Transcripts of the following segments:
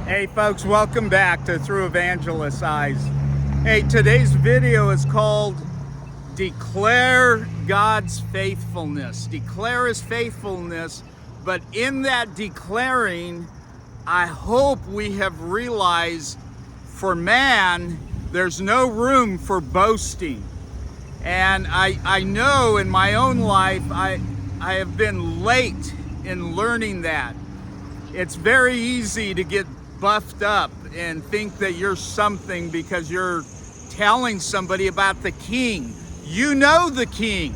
Hey folks, welcome back to Through Evangelist's Eyes. Hey, today's video is called Declare God's Faithfulness. Declare His faithfulness, but in that declaring, I hope we have realized for man, there's no room for boasting. And I know in my own life, I have been late in learning that. It's very easy to get buffed up and think that you're something because you're telling somebody about the king. You know the king.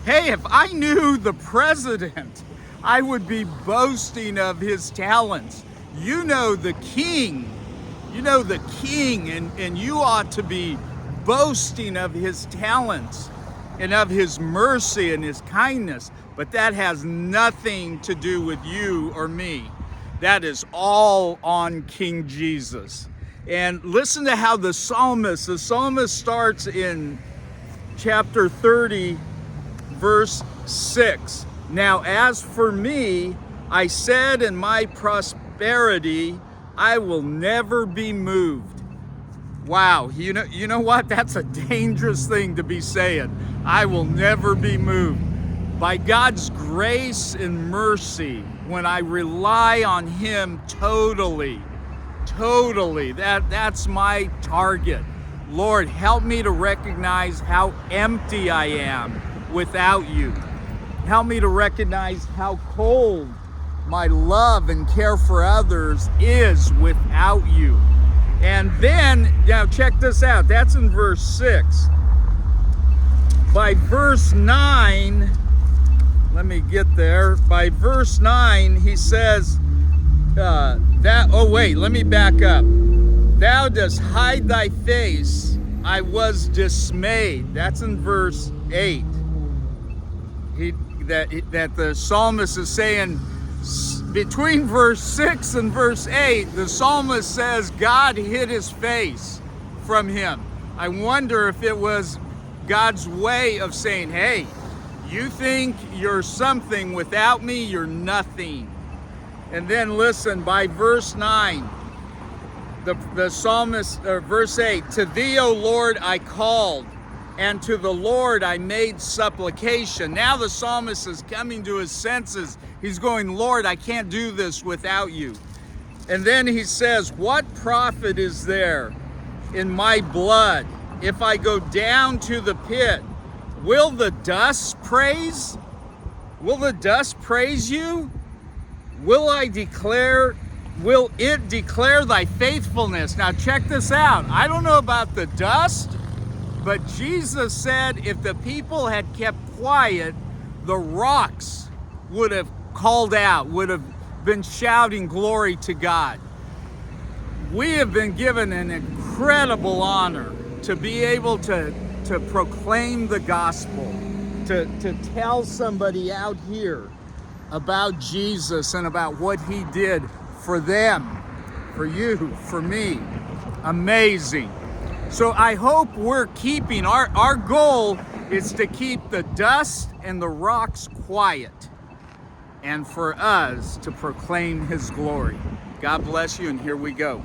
Hey, if I knew the president, I would be boasting of his talents. You know the king. You know the king, and you ought to be boasting of his talents and of his mercy and his kindness. But that has nothing to do with you or me. That is all on King Jesus. And listen to how the psalmist starts in chapter 30, verse 6. Now, as for me, I said in my prosperity, I will never be moved. Wow, you know what? That's a dangerous thing to be saying. I will never be moved. By God's grace and mercy, when I rely on Him totally, that's my target. Lord, help me to recognize how empty I am without you. Help me to recognize how cold my love and care for others is without you. And then, now check this out, that's in verse 6. By verse 9, let me get there. By verse 9, he says, let me back up. Thou dost hide thy face, I was dismayed. That's in verse 8. That the psalmist is saying, between verse 6 and verse 8, the psalmist says God hid his face from him. I wonder if it was God's way of saying, hey, you think you're something without me, you're nothing. And then listen, by verse 9, the psalmist, verse 8, to thee, O Lord, I called, and to the Lord I made supplication. Now the psalmist is coming to his senses. He's going, Lord, I can't do this without you. And then he says, what profit is there in my blood if I go down to the pit? Will the dust praise? Will the dust praise you? Will it declare thy faithfulness? Now check this out. I don't know about the dust, but Jesus said if the people had kept quiet, the rocks would have called out, would have been shouting glory to God. We have been given an incredible honor to be able to proclaim the gospel, to tell somebody out here about Jesus and about what He did for them, for you, for me. Amazing. So I hope we're keeping, our goal is to keep the dust and the rocks quiet and for us to proclaim His glory. God bless you, and here we go.